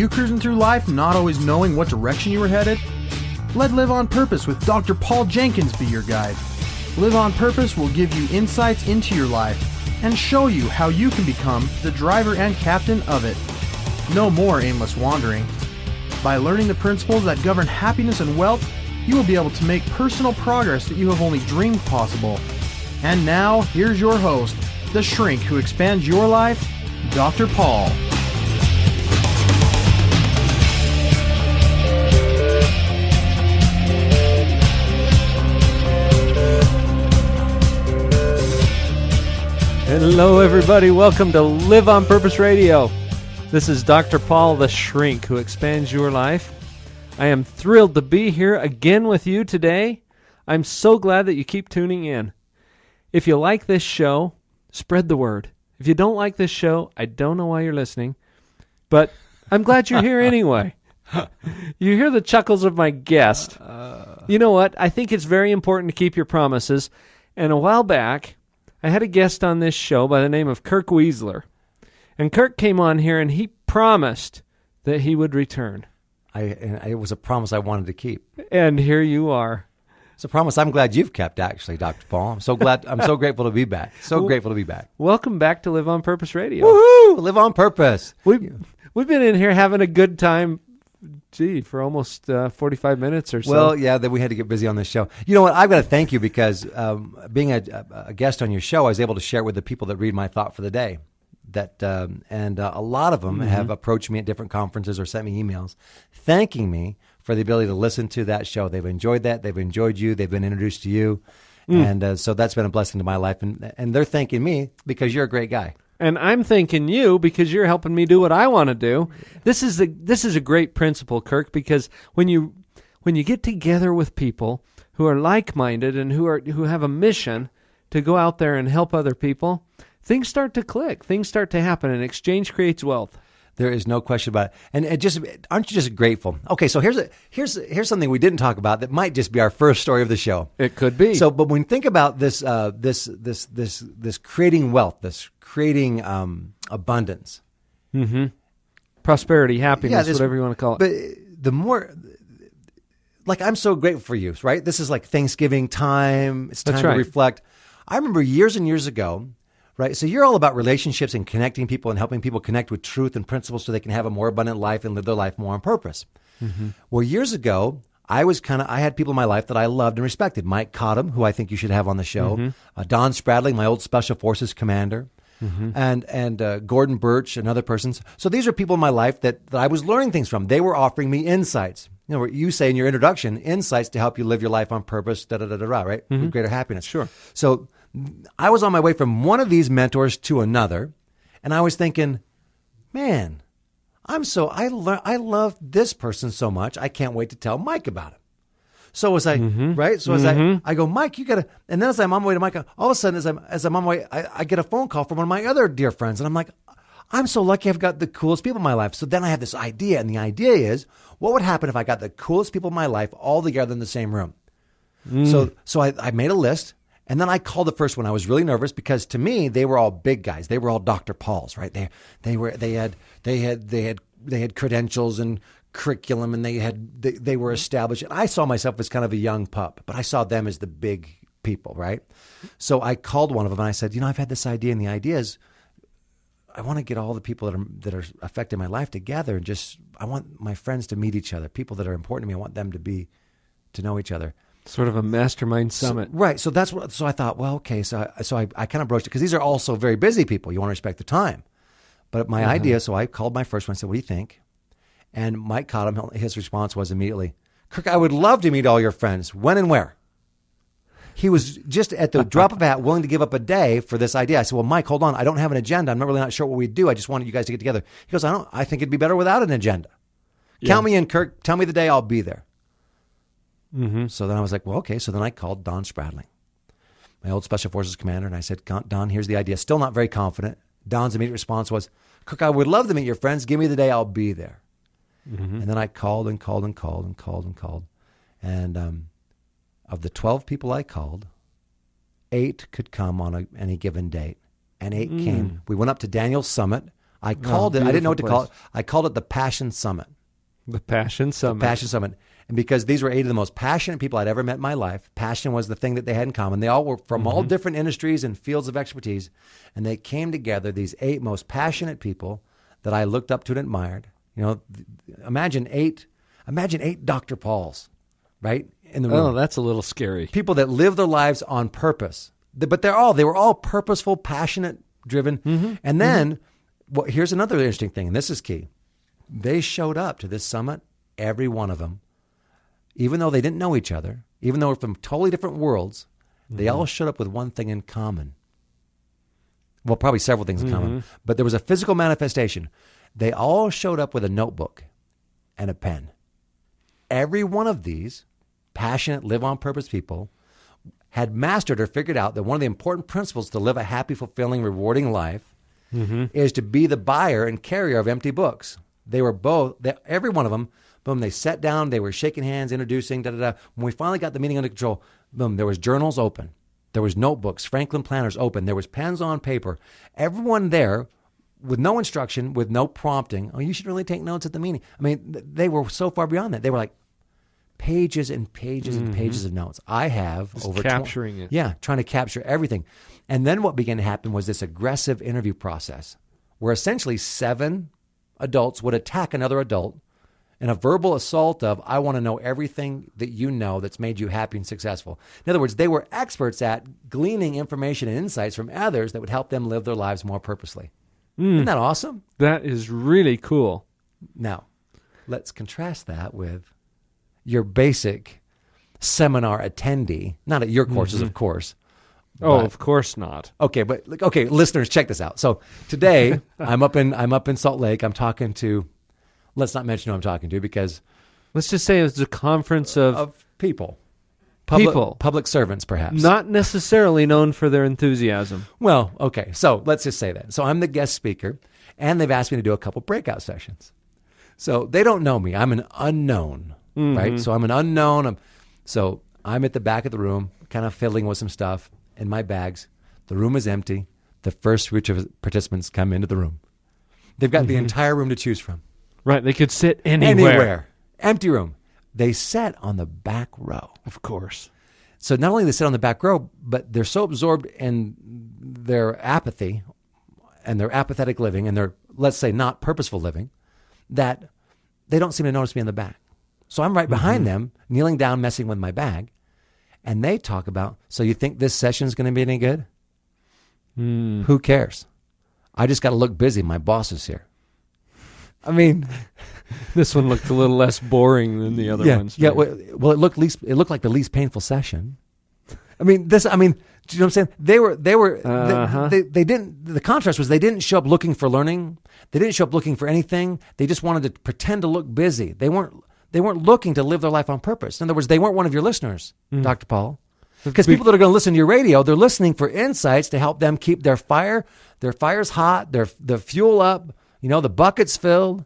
you cruising through life not always knowing what direction you were headed? Let Live on Purpose with Dr. Paul Jenkins be your guide. Live on Purpose will give you insights into your life and show you how you can become the driver and captain of it. No more aimless wandering. By learning the principles that govern happiness and wealth, you will be able to make personal progress that you have only dreamed possible. And now, here's your host, the shrink who expands your life, Dr. Paul. Hello, everybody. Welcome to Live on Purpose Radio. This is Dr. Paul, the shrink who expands your life. I am thrilled to be here again with you today. I'm so glad that you keep tuning in. If you like this show, spread the word. If you don't like this show, I don't know why you're listening, but I'm glad you're here anyway. You hear the chuckles of my guest. You know what? I think it's very important to keep your promises. And a while back, I had a guest on this show by the name of Kirk Weisler. And Kirk came on here and he promised that he would return. It was a promise I wanted to keep. And here you are. It's a promise I'm glad you've kept, actually, Dr. Paul. I'm so grateful to be back. Grateful to be back. Welcome back to Live on Purpose Radio. Woohoo! Live on Purpose. We've been in here having a good time, for almost 45 minutes or so. Well, yeah, then we had to get busy on this show. You know what? I've got to thank you because being a guest on your show, I was able to share it with the people that read my thought for the day. And a lot of them have approached me at different conferences or sent me emails thanking me for the ability to listen to that show. They've enjoyed that. They've enjoyed you. They've been introduced to you. And so that's been a blessing to my life. And they're thanking me because you're a great guy. And I'm thanking you because you're helping me do what I want to do. This is a great principle, Kirk, because when you get together with people who are like-minded and who have a mission to go out there and help other people, things start to click. Things start to happen, and exchange creates wealth. There is no question about it. And aren't you just grateful? Okay, so here's something we didn't talk about that might just be our first story of the show. It could be. So, but when you think about this creating wealth, this creating abundance, prosperity, happiness, whatever you want to call it. But the more, like, I'm so grateful for you, right? This is like Thanksgiving time. It's time to reflect. I remember years and years ago. Right. So you're all about relationships and connecting people and helping people connect with truth and principles so they can have a more abundant life and live their life more on purpose. Well, years ago, I had people in my life that I loved and respected. Mike Cottom, who I think you should have on the show. Don Spradling, my old Special Forces commander. And Gordon Birch and other persons. So these are people in my life that I was learning things from. They were offering me insights. You know, what you say in your introduction, insights to help you live your life on purpose, right? With greater happiness. Sure. So I was on my way from one of these mentors to another, and I was thinking, man, I love this person so much, I can't wait to tell Mike about it. So as I, right? So as I go, Mike, you gotta, and then as I'm on my way to Mike, all of a sudden as I'm on my way, I get a phone call from one of my other dear friends, and I'm like, I'm so lucky I've got the coolest people in my life. So then I have this idea, and the idea is, what would happen if I got the coolest people in my life all together in the same room? So I made a list. And then I called the first one. I was really nervous because to me they were all big guys. They were all Dr. Pauls, right? They had credentials and curriculum, and they were established. And I saw myself as kind of a young pup, but I saw them as the big people, right? So I called one of them and I said, I've had this idea, and the idea is I want to get all the people that are affecting my life together, and I want my friends to meet each other. People that are important to me, I want them to know each other. Sort of a mastermind summit. So that's what. So I thought, well, okay. So I kind of broached it because these are also very busy people. You want to respect the time. But my idea, so I called my first one and said, what do you think? And Mike Cottom, his response was immediately, Kirk, I would love to meet all your friends. When and where? He was just at the drop of a hat willing to give up a day for this idea. I said, well, Mike, hold on. I don't have an agenda. I'm not sure what we do. I just wanted you guys to get together. He goes, I think it'd be better without an agenda. Count me in, Kirk. Tell me the day, I'll be there. So then I was like, well, okay. So then I called Don Spradling, my old Special Forces commander, and I said, Don, here's the idea. Still not very confident. Don's immediate response was, Kirk, I would love to meet your friends. Give me the day, I'll be there. And then I called and called and called and called and called. And of the 12 people I called, 8 could come on any given date. And 8 came. We went up to Daniel's Summit. I called it, I didn't know what to beautiful call it. I called it the Passion Summit. The Passion Summit. Passion Summit. And because these were 8 of the most passionate people I'd ever met in my life, passion was the thing that they had in common. They all were from all different industries and fields of expertise. And they came together, these 8 most passionate people that I looked up to and admired. You know, imagine eight Dr. Pauls, right? In the room. Oh, that's a little scary. People that live their lives on purpose. But they were all purposeful, passionate, driven. And then, here's another interesting thing, and this is key. They showed up to this summit, every one of them, even though they didn't know each other, even though we're from totally different worlds, they all showed up with one thing in common. Well, probably several things in common, but there was a physical manifestation. They all showed up with a notebook and a pen. Every one of these passionate, live-on-purpose people had mastered or figured out that one of the important principles to live a happy, fulfilling, rewarding life is to be the buyer and carrier of empty books. They were every one of them, boom, they sat down, they were shaking hands, introducing, da-da-da. When we finally got the meeting under control, boom, there was journals open. There was notebooks, Franklin planners open. There was pens on paper. Everyone there with no instruction, with no prompting. Oh, you should really take notes at the meeting. I mean, they were so far beyond that. They were like pages and pages and pages of notes. I have Just over capturing it. Yeah, trying to capture everything. And then what began to happen was this aggressive interview process where essentially 7 adults would attack another adult in a verbal assault of, I want to know everything that you know that's made you happy and successful. In other words, they were experts at gleaning information and insights from others that would help them live their lives more purposely. Isn't that awesome? That is really cool. Now, let's contrast that with your basic seminar attendee, not at your courses, of course. Oh, but- of course not. Okay, listeners, check this out. So today I'm up in Salt Lake. I'm talking to, let's not mention who I'm talking to because Let's just say it's a conference of people, people. public servants, perhaps. not necessarily known for their enthusiasm. Well, okay. So let's just say that. So I'm the guest speaker, and they've asked me to do a couple breakout sessions. So they don't know me. I'm an unknown, right? So I'm an unknown. So I'm at the back of the room, kind of fiddling with some stuff in my bags. The room is empty. The first group of participants come into the room. They've got the entire room to choose from. Right, they could sit anywhere. Empty room. They sat on the back row. Of course. So not only they sit on the back row, but they're so absorbed in their apathy and their apathetic living and their, let's say, not purposeful living, that they don't seem to notice me in the back. So I'm right behind them, kneeling down, messing with my bag, and they talk about, so you think this session is going to be any good? Who cares? I just got to look busy. My boss is here. I mean, This one looked a little less boring than the other ones. yeah. did. Well, it looked like the least painful session. I mean, do you know what I'm saying? They didn't, the contrast was they didn't show up looking for learning. They didn't show up looking for anything. They just wanted to pretend to look busy. They weren't looking to live their life on purpose. In other words, they weren't one of your listeners, Dr. Paul. Because people that are going to listen to your radio, they're listening for insights to help them keep their fires hot, their fuel up, the buckets filled.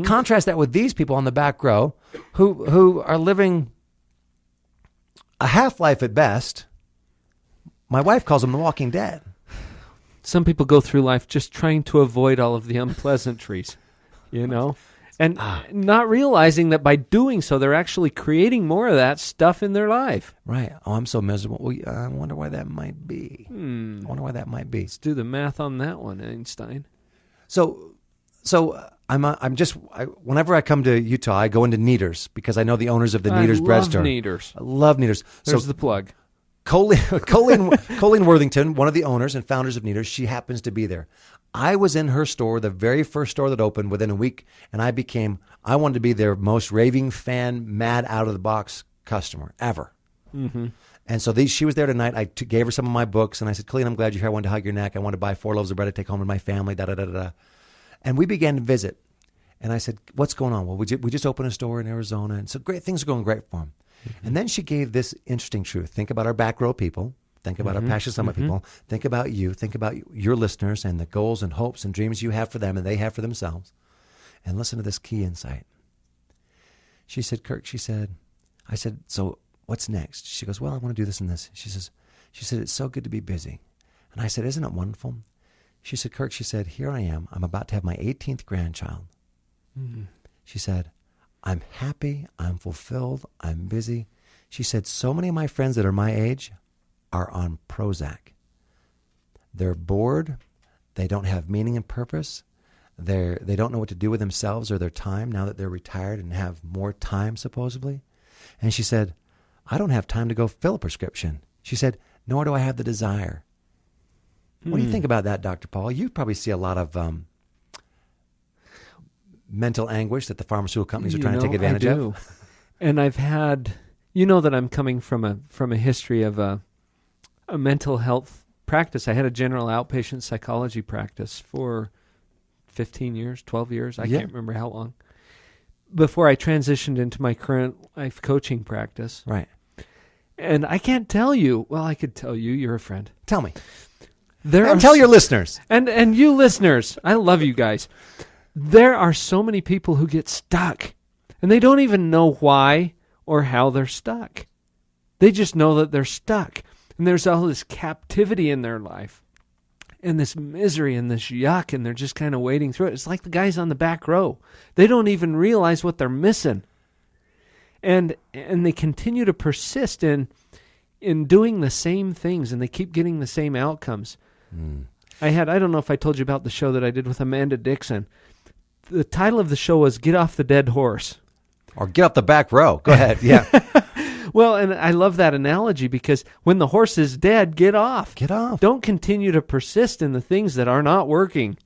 Contrast that with these people on the back row who are living a half-life at best. My wife calls them the Walking Dead. Some people go through life just trying to avoid all of the unpleasantries, and not realizing that by doing so, they're actually creating more of that stuff in their life. Right. Oh, I'm so miserable. Well, I wonder why that might be. I wonder why that might be. Let's do the math on that one, Einstein. So whenever I come to Utah, I go into Kneaders because I know the owners of the Kneaders bread store. Kneaders. I love Kneaders. There's the plug. Colleen Worthington, one of the owners and founders of Kneaders, she happens to be there. I was in her store, the very first store that opened within a week, and I wanted to be their most raving fan, mad out of the box customer ever. And so she was there tonight. I gave her some of my books, and I said, Colleen, I'm glad you're here. I wanted to hug your neck. I wanted to buy 4 loaves of bread to take home to my family, da-da-da-da-da. And we began to visit. And I said, what's going on? Well, we just opened a store in Arizona, and so things are going great for him. And then she gave this interesting truth. Think about our back row people. Think about our Passion Summit people. Think about you. Think about your listeners and the goals and hopes and dreams you have for them and they have for themselves. And listen to this key insight. She said, Kirk, I said, so what's next? She goes, well, I want to do this and this. She said, it's so good to be busy. And I said, isn't it wonderful? She said, Kirk, she said, here I am. I'm about to have my 18th grandchild. Mm. She said, I'm happy. I'm fulfilled. I'm busy. She said, so many of my friends that are my age are on Prozac. They're bored. They don't have meaning and purpose. They don't know what to do with themselves or their time now that they're retired and have more time, supposedly. And she said, I don't have time to go fill a prescription. She said, nor do I have the desire. What do you think about that, Dr. Paul? You probably see a lot of mental anguish that the pharmaceutical companies are trying to take advantage of. And I've had, that I'm coming from a history of a mental health practice. I had a general outpatient psychology practice for 15 years, 12 years. I can't remember how long. Before I transitioned into my current life coaching practice. Right. And I can't tell you. Well, I could tell you. You're a friend. Tell me. And tell your listeners. And you listeners. I love you guys. There are so many people who get stuck. And they don't even know why or how they're stuck. They just know that they're stuck. And there's all this captivity in their life. And this misery and this yuck. And they're just kind of wading through it. It's like the guys on the back row. They don't even realize what they're missing. And they continue to persist in doing the same things, and they keep getting the same outcomes. I don't know if I told you about the show that I did with Amanda Dixon. The title of the show was Get Off the Dead Horse. Or Get Off the Back Row. Go ahead, yeah. Well, and I love that analogy because when the horse is dead, get off. Get off. Don't continue to persist in the things that are not working.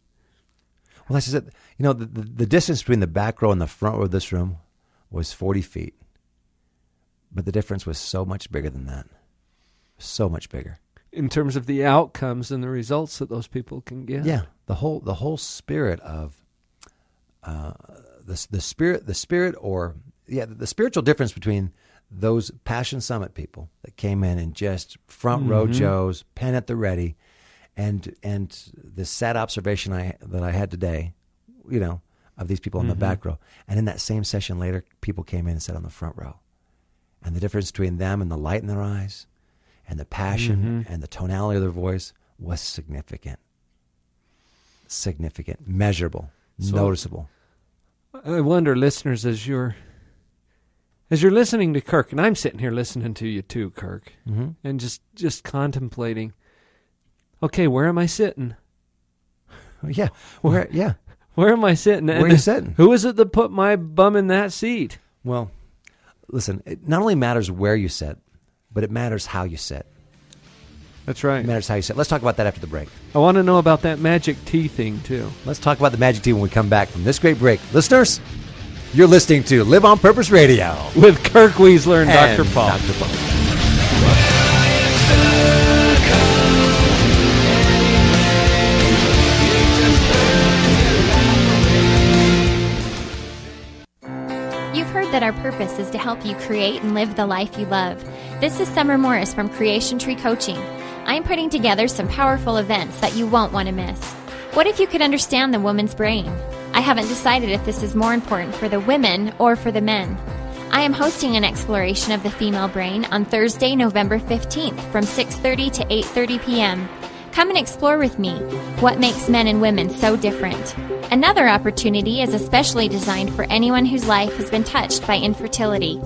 Well, that's just it. The distance between the back row and the front row of this room was 40 feet. But the difference was so much bigger than that. So much bigger. In terms of the outcomes and the results that those people can get. Yeah, the whole spirit of the spiritual difference between those Passion Summit people that came in and just front row Joes, pen at the ready, and the sad observation that I had today, of these people in the back row, and in that same session later, people came in and sat on the front row. And the difference between them and the light in their eyes and the passion and the tonality of their voice was significant. Significant, measurable, noticeable. I wonder, listeners, as you're listening to Kirk, and I'm sitting here listening to you too, Kirk, and just contemplating, okay, where am I sitting? Yeah, where am I sitting? Where are you sitting? Who is it that put my bum in that seat? Well, listen, it not only matters where you sit, but it matters how you sit. That's right. It matters how you sit. Let's talk about that after the break. I want to know about that magic tea thing, too. Let's talk about the magic tea when we come back from this great break. Listeners, you're listening to Live on Purpose Radio. With Kirk Weisler and Dr. Paul. Dr. Paul. You've heard that our purpose is to help you create and live the life you love. This is Summer Morris from Creation Tree Coaching. I'm putting together some powerful events that you won't want to miss. What if you could understand the woman's brain? I haven't decided if this is more important for the women or for the men. I am hosting an exploration of the female brain on Thursday, November 15th from 6:30 to 8:30 p.m. Come and explore with me what makes men and women so different. Another opportunity is especially designed for anyone whose life has been touched by infertility.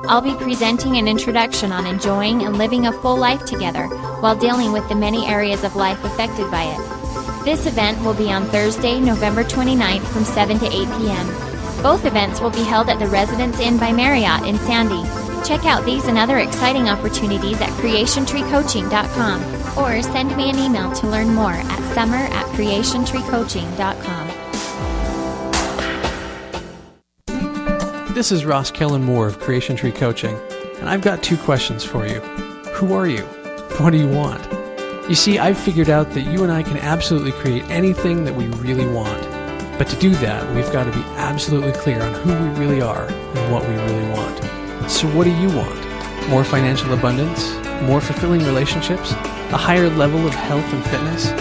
I'll be presenting an introduction on enjoying and living a full life together while dealing with the many areas of life affected by it. This event will be on Thursday, November 29th from 7 to 8 p.m. Both events will be held at the Residence Inn by Marriott in Sandy. Check out these and other exciting opportunities at creationtreecoaching.com or send me an email to learn more at summer@creationtreecoaching.com. This is Ross Kellen Moore of Creation Tree Coaching, and I've got two questions for you. Who are you? What do you want? You see, I've figured out that you and I can absolutely create anything that we really want. But to do that, we've got to be absolutely clear on who we really are and what we really want. So what do you want? More financial abundance? More fulfilling relationships? A higher level of health and fitness?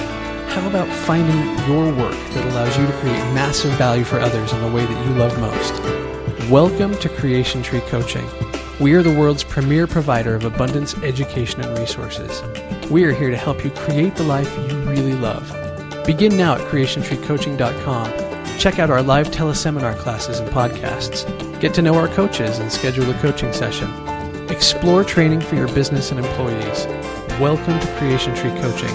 How about finding your work that allows you to create massive value for others in the way that you love most? Welcome to Creation Tree Coaching. We are the world's premier provider of abundance, education, and resources. We are here to help you create the life you really love. Begin now at creationtreecoaching.com. Check out our live teleseminar classes and podcasts. Get to know our coaches and schedule a coaching session. Explore training for your business and employees. Welcome to Creation Tree Coaching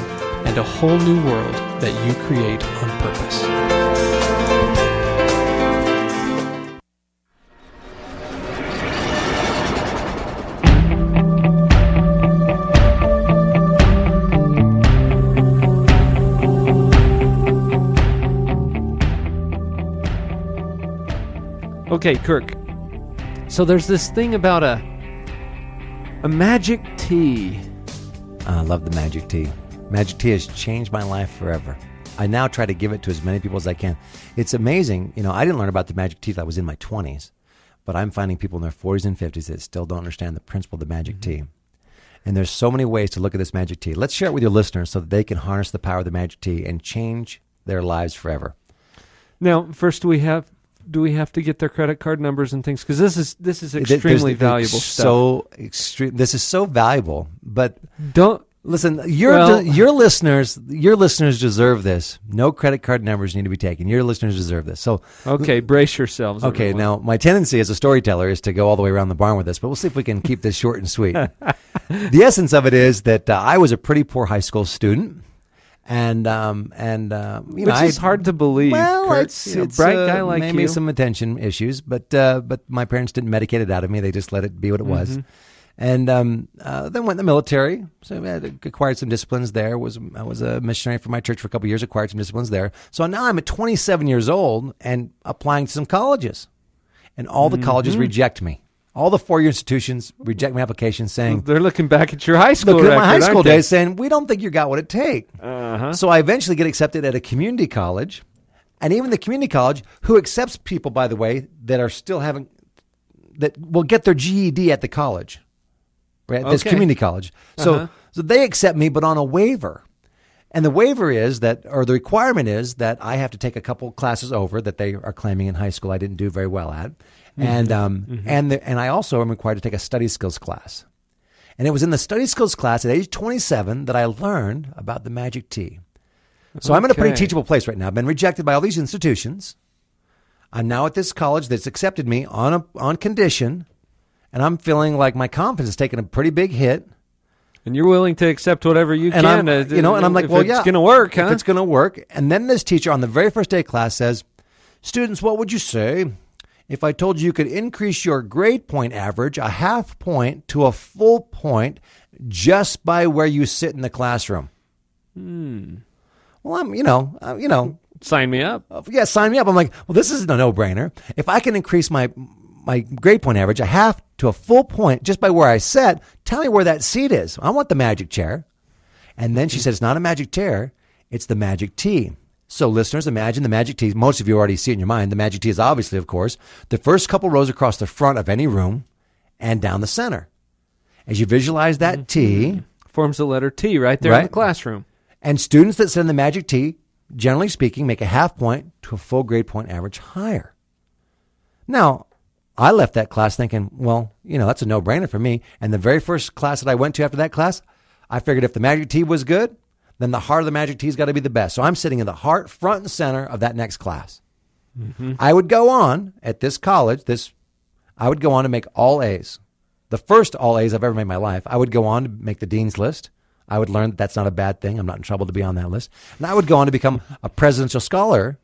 and a whole new world that you create on purpose. Okay, Kirk. So there's this thing about a magic tea. I love the magic tea. Magic tea has changed my life forever. I now try to give it to as many people as I can. It's amazing. I didn't learn about the magic tea till I was in my 20s, but I'm finding people in their 40s and 50s that still don't understand the principle of the magic tea. And there's so many ways to look at this magic tea. Let's share it with your listeners so that they can harness the power of the magic tea and change their lives forever. Now, first, do we have to get their credit card numbers and things? Because this is extremely valuable stuff. This is so valuable, but don't listen. Your listeners deserve this. No credit card numbers need to be taken. Your listeners deserve this. So okay, brace yourselves. Okay, everyone. now my tendency as a storyteller is to go all the way around the barn with this, but we'll see if we can keep this short and sweet. The essence of it is that I was a pretty poor high school student. And which is hard to believe. Well, Kurt. it's a bright guy like maybe you. some attention issues, but my parents didn't medicate it out of me. They just let it be what it was. And then went in the military, so I acquired some disciplines there. I was a missionary for my church for a couple of years, acquired some disciplines there. So now I'm at 27 years old and applying to some colleges, and all the colleges reject me. All the four-year institutions reject my application, saying they're looking back at your high school record, at my high school days, saying we don't think you got what it takes. So I eventually get accepted at a community college, and even the community college, who accepts people, by the way, that are still that will get their GED at the college, right? This community college. So they accept me, but on a waiver. And the waiver is that, or the requirement is that I have to take a couple classes over that they are claiming in high school I didn't do very well at. And I also am required to take a study skills class. And it was in the study skills class at age 27 that I learned about the magic tea. So I'm in a pretty teachable place right now. I've been rejected by all these institutions. I'm now at this college that's accepted me on condition, and I'm feeling like my confidence is taking a pretty big hit. And you're willing to accept whatever you can. And I'm like, well, it's going to work, huh? If it's going to work. And then this teacher on the very first day of class says, students, what would you say if I told you could increase your grade point average a half point to a full point just by where you sit in the classroom? Well, I'm, sign me up. Yeah, sign me up. I'm like, well, this isn't a no-brainer. If I can increase my grade point average a half to a full point just by where I sit, tell me where that seat is. I want the magic chair. And then she said, it's not a magic chair, it's the magic tea. So listeners, imagine the magic tea. Most of you already see it in your mind. The magic tea is obviously, of course, the first couple rows across the front of any room and down the center. As you visualize that tea. Forms the letter T right there in the classroom. And students that sit in the magic tea, generally speaking, make a half point to a full grade point average higher. Now, I left that class thinking, well, that's a no-brainer for me. And the very first class that I went to after that class, I figured if the magic tea was good, then the heart of the magic tea's got to be the best. So I'm sitting in the heart, front and center of that next class. I would go on at this college, I would go on to make all A's. The first all A's I've ever made in my life. I would go on to make the dean's list. I would learn that that's not a bad thing. I'm not in trouble to be on that list. And I would go on to become a presidential scholarship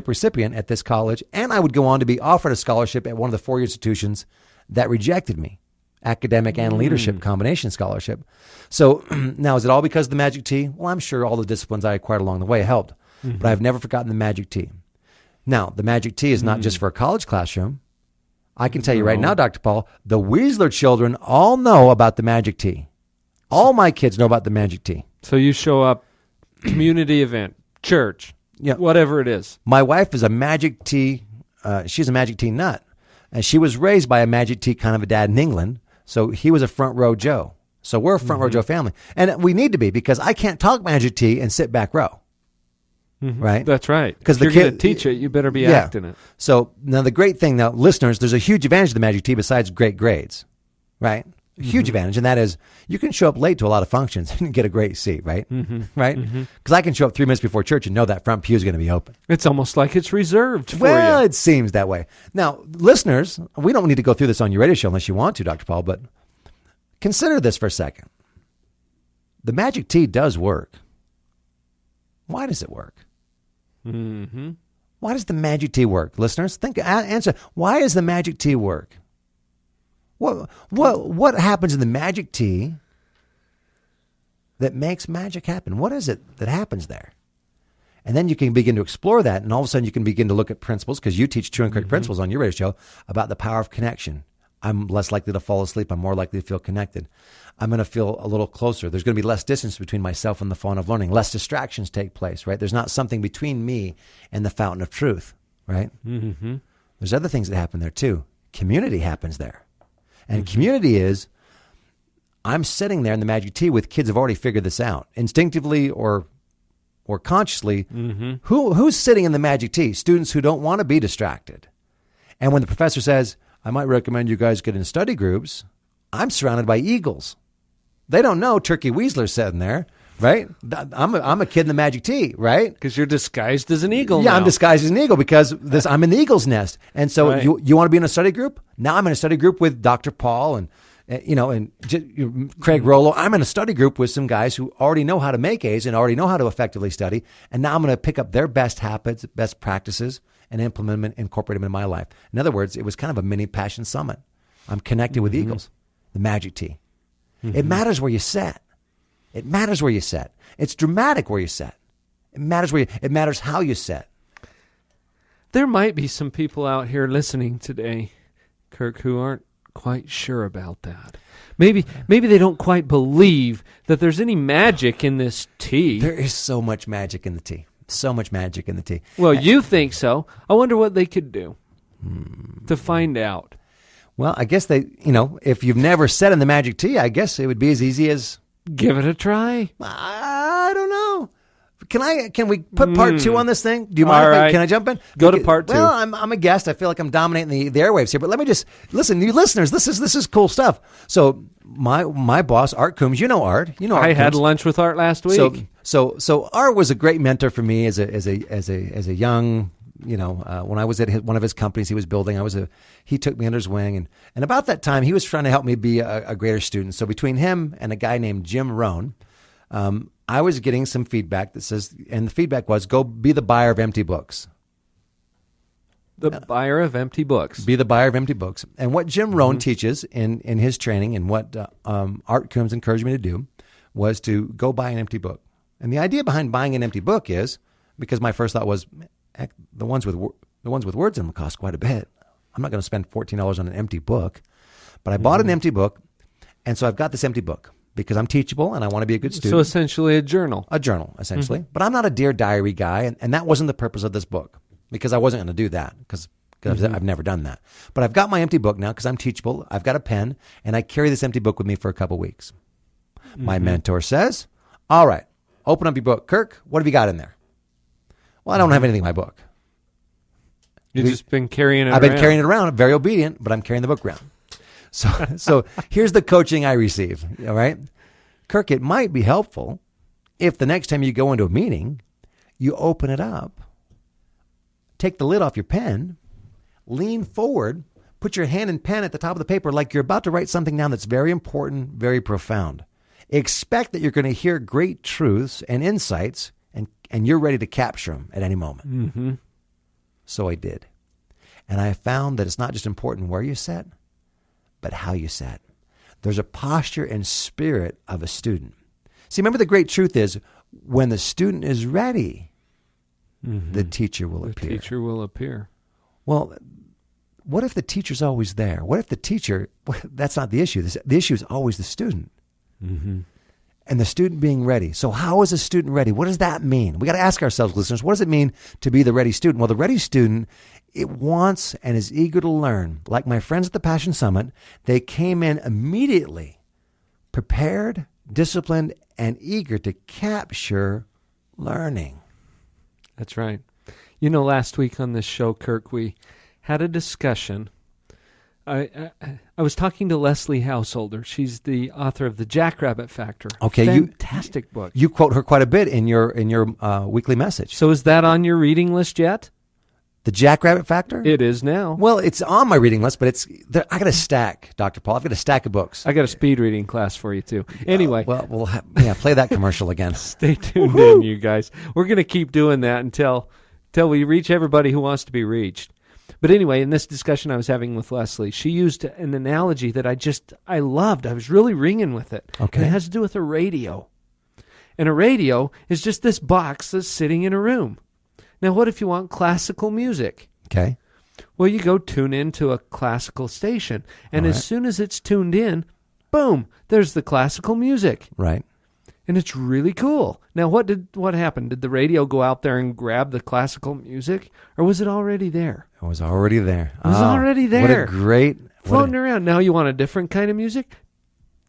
recipient at this college. And I would go on to be offered a scholarship at one of the four-year institutions that rejected me. Academic and leadership combination scholarship. So now, is it all because of the magic tea? Well, I'm sure all the disciplines I acquired along the way helped, but I've never forgotten the magic tea. Now, the magic tea is not just for a college classroom. I can tell you right now, Dr. Paul, the Weisler children all know about the magic tea. All my kids know about the magic tea. So you show up, community event, church, whatever it is. My wife is a magic tea, she's a magic tea nut. And she was raised by a magic tea kind of a dad in England. So he was a front row Joe. So we're a front row Joe family. And we need to be, because I can't talk magic tea and sit back row. Right? That's right. Because if you're going to teach it, you better be acting it. So now the great thing, now listeners, there's a huge advantage to the magic tea besides great grades. Right? huge advantage, and that is you can show up late to a lot of functions and get a great seat, right? Right? Because I can show up 3 minutes before church and know that front pew is going to be open. It's almost like it's reserved for Well, you. it seems that way. Now, listeners, we don't need to go through this on your radio show unless you want to, Dr. Paul, but consider this for a second. The magic tea does work. Why does it work? Why does the magic tea work? Listeners, answer. Why does the magic tea work? What happens in the magic tea that makes magic happen? What is it that happens there? And then you can begin to explore that, and all of a sudden you can begin to look at principles, because you teach true and correct principles on your radio show about the power of connection. I'm less likely to fall asleep. I'm more likely to feel connected. I'm going to feel a little closer. There's going to be less distance between myself and the fountain of learning. Less distractions take place, right? There's not something between me and the fountain of truth, right? There's other things that happen there too. Community happens there. And community is, I'm sitting there in the magic tea with kids who've already figured this out, instinctively or consciously. Who's sitting in the magic tea? Students who don't want to be distracted. And when the professor says, I might recommend you guys get in study groups, I'm surrounded by eagles. They don't know Kirk Weisler sitting there, right? I'm a kid in the magic tea, right? Because you're disguised as an eagle Yeah, now. I'm disguised as an eagle because I'm in the eagle's nest. And so Right. you want to be in a study group? Now I'm in a study group with Dr. Paul and Craig Rollo. I'm in a study group with some guys who already know how to make A's and already know how to effectively study. And now I'm going to pick up their best habits, best practices, and incorporate them in my life. In other words, it was kind of a mini passion summit. I'm connected with eagles, the magic tea. It matters where you sit. It matters where you sit. It's dramatic where you sit. It matters how you sit. There might be some people out here listening today, Kirk, who aren't quite sure about that. Maybe they don't quite believe that there's any magic in this tea. There is so much magic in the tea. So much magic in the tea. Well, you think so. I wonder what they could do to find out. Well, I guess if you've never sat in the magic tea, I guess it would be as easy as, Give it a try. I don't know. Can we put part 2 on this thing? Do you mind? All right. Can I jump in? Go to part 2. Well, I'm a guest. I feel like I'm dominating the airwaves here, but let me just listen, you listeners. This is cool stuff. So my boss, Art Coombs, you know Art. Art I had Coombs. lunch with Art last week. So Art was a great mentor for me as a young, when I was at one of his companies he was building. He took me under his wing, and about that time he was trying to help me be a greater student. So between him and a guy named Jim Rohn, I was getting some feedback that says, and the feedback was, go be the buyer of empty books. The buyer of empty books. Be the buyer of empty books. And what Jim Rohn teaches in his training, and what Art Coombs encouraged me to do, was to go buy an empty book. And the idea behind buying an empty book is, because my first thought was, heck, the ones with words in them cost quite a bit. I'm not going to spend $14 on an empty book. But I bought an empty book, and so I've got this empty book because I'm teachable and I want to be a good student. So essentially a journal. A journal, essentially. But I'm not a Dear Diary guy, and that wasn't the purpose of this book, because I wasn't going to do that, because I've never done that. But I've got my empty book now because I'm teachable. I've got a pen, and I carry this empty book with me for a couple weeks. My mentor says, all right, open up your book. Kirk, what have you got in there? Well, I don't have anything in my book. You've just been carrying it around. I've been carrying it around. I'm very obedient, but I'm carrying the book around. So here's the coaching I receive. All right, Kirk, it might be helpful if the next time you go into a meeting, you open it up, take the lid off your pen, lean forward, put your hand and pen at the top of the paper like you're about to write something down that's very important, very profound. Expect that you're going to hear great truths and insights, and you're ready to capture them at any moment. So I did. And I found that it's not just important where you sit, but how you sit. There's a posture and spirit of a student. See, remember, the great truth is, when the student is ready, the teacher will appear. The teacher will appear. Well, what if the teacher's always there? What if the teacher, that's not the issue. The issue is always the student. And the student being ready. So how is a student ready? What does that mean? We got to ask ourselves, listeners, what does it mean to be the ready student? Well, the ready student, it wants and is eager to learn. Like my friends at the Passion Summit, they came in immediately prepared, disciplined, and eager to capture learning. That's right. Last week on this show, Kirk, we had a discussion I was talking to Leslie Householder. She's the author of The Jackrabbit Factor. Okay, fantastic book. You quote her quite a bit in your weekly message. So is that on your reading list yet? The Jackrabbit Factor? It is now. Well, it's on my reading list, but I got a stack, Dr. Paul. I've got a stack of books. I got a speed reading class for you, too. Anyway. We'll play that commercial again. Stay tuned in, you guys. We're going to keep doing that until we reach everybody who wants to be reached. But anyway, in this discussion I was having with Leslie, she used an analogy that I loved. I was really ringing with it. Okay. And it has to do with a radio. And a radio is just this box that's sitting in a room. Now, what if you want classical music? Okay. Well, you go tune into a classical station. And as soon as it's tuned in, boom, there's the classical music. Right. And it's really cool. Now, what happened? Did the radio go out there and grab the classical music? Or was it already there? It was already there. It was already there. What a great... Floating around. Now you want a different kind of music?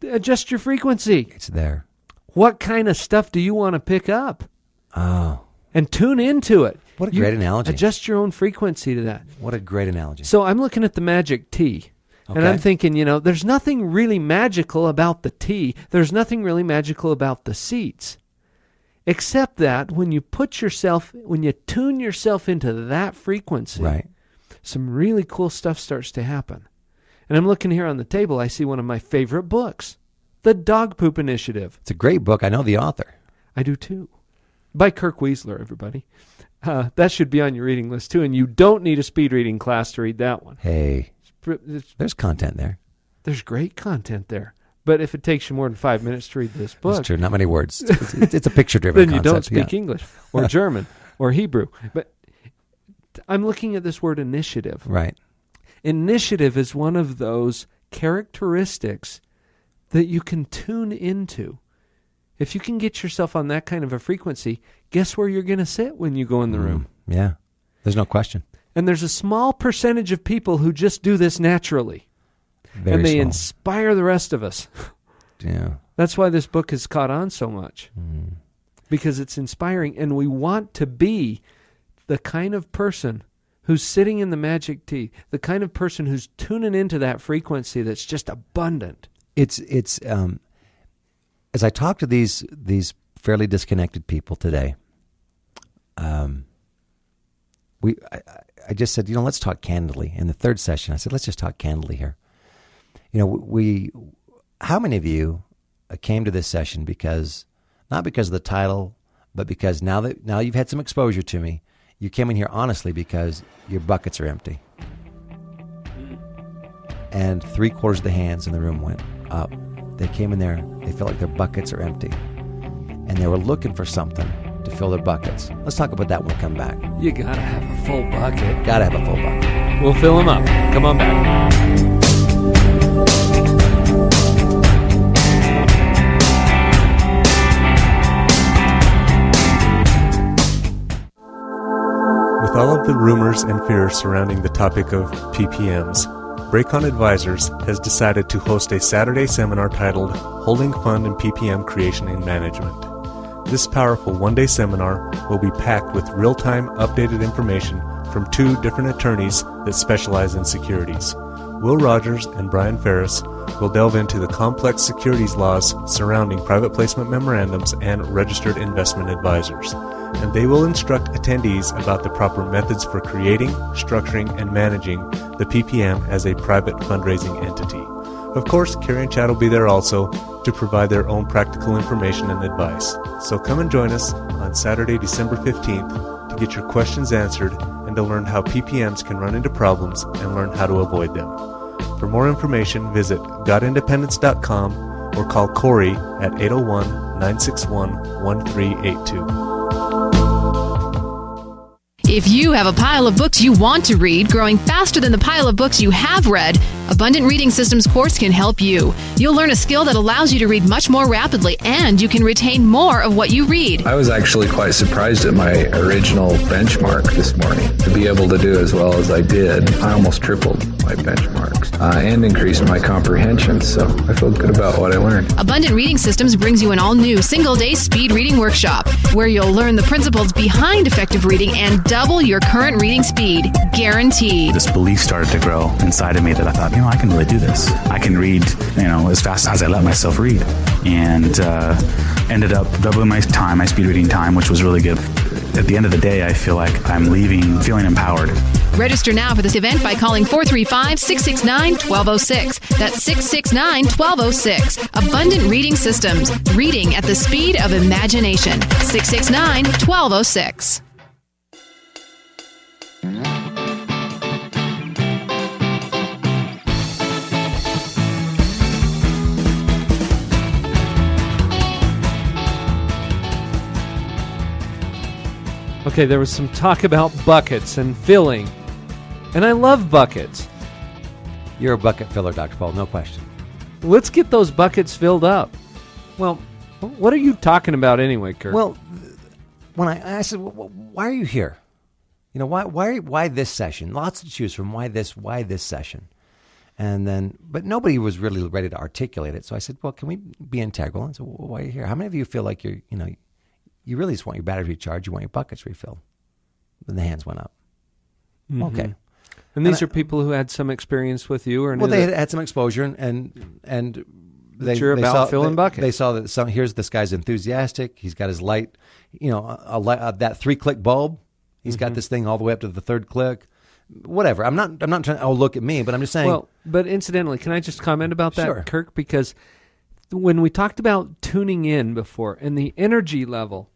Adjust your frequency. It's there. What kind of stuff do you want to pick up? Oh. And tune into it. What a great analogy. Adjust your own frequency to that. What a great analogy. So I'm looking at the magic tea. And I'm thinking, there's nothing really magical about the tea. There's nothing really magical about the seats. Except that when you tune yourself into that frequency, right, some really cool stuff starts to happen. And I'm looking here on the table, I see one of my favorite books, The Dog Poop Initiative. It's a great book. I know the author. I do too. By Kirk Weisler, everybody. That should be on your reading list too, and you don't need a speed reading class to read that one. Hey, there's content there. There's great content there. But if it takes you more than 5 minutes to read this book... That's true, not many words. It's a picture-driven concept. Then you don't speak yeah. English or German or Hebrew. But I'm looking at this word initiative. Right. Initiative is one of those characteristics that you can tune into. If you can get yourself on that kind of a frequency, guess where you're going to sit when you go in the room? Yeah, there's no question. And there's a small percentage of people who just do this naturally. Very and they small. inspire the rest of us. Yeah. That's why this book has caught on so much. Because it's inspiring. And we want to be the kind of person who's sitting in the magic tea, the kind of person who's tuning into that frequency that's just abundant. It's as I talk to these fairly disconnected people today, I just said, let's talk candidly. In the third session, I said, let's just talk candidly here. How many of you came to this session not because of the title, but because now you've had some exposure to me, you came in here honestly because your buckets are empty. And 3/4 of the hands in the room went up. They came in there, they felt like their buckets are empty. And they were looking for something to fill their buckets. Let's talk about that when we come back. You gotta have a full bucket. Gotta have a full bucket. We'll fill them up. Come on back. With all of the rumors and fears surrounding the topic of PPMs, Bracon Advisors has decided to host a Saturday seminar titled Holding Fund in PPM Creation and Management. This powerful one-day seminar will be packed with real-time updated information from 2 different attorneys that specialize in securities. Will Rogers and Brian Ferris will delve into the complex securities laws surrounding private placement memorandums and registered investment advisors, and they will instruct attendees about the proper methods for creating, structuring, and managing the PPM as a private fundraising entity. Of course, Carrie and Chad will be there also to provide their own practical information and advice. So come and join us on Saturday, December 15th to get your questions answered and to learn how PPMs can run into problems and learn how to avoid them. For more information, visit godindependence.com or call Corey at 801-961-1382. If you have a pile of books you want to read, growing faster than the pile of books you have read, Abundant Reading Systems course can help you. You'll learn a skill that allows you to read much more rapidly, and you can retain more of what you read. I was actually quite surprised at my original benchmark this morning. To be able to do as well as I did, I almost tripled my benchmarks. and increased my comprehension. So I feel good about what I learned. Abundant Reading Systems brings you an all-new single-day speed reading workshop where you'll learn the principles behind effective reading and double your current reading speed, guaranteed. This belief started to grow inside of me that I thought, I can really do this. I can read, as fast as I let myself read. And ended up doubling my speed reading time, which was really good. At the end of the day, I feel like I'm leaving feeling empowered. Register now for this event by calling 435-669-1206. That's 669-1206. Abundant Reading Systems. Reading at the speed of imagination. 669-1206. Okay, there was some talk about buckets and filling. And I love buckets. You're a bucket filler, Dr. Paul, no question. Let's get those buckets filled up. Well, what are you talking about anyway, Kirk? Well, when I said, why are you here? Why this session? Lots to choose from. Why this session? And then, but nobody was really ready to articulate it. So I said, well, can we be integral? And so, why are you here? How many of you feel like you really just want your battery recharged, you want your buckets refilled? Then the hands went up. Mm-hmm. Okay. And these are people who had some experience with you, or they had some exposure, and they saw filling buckets. They saw that here's this guy's enthusiastic. He's got his light, that 3-click bulb. He's got this thing all the way up to the 3rd click. Whatever. I'm not trying. Oh, look at me, but I'm just saying. Well, but incidentally, can I just comment about that, Sure. Kirk? Because when we talked about tuning in before and the energy level.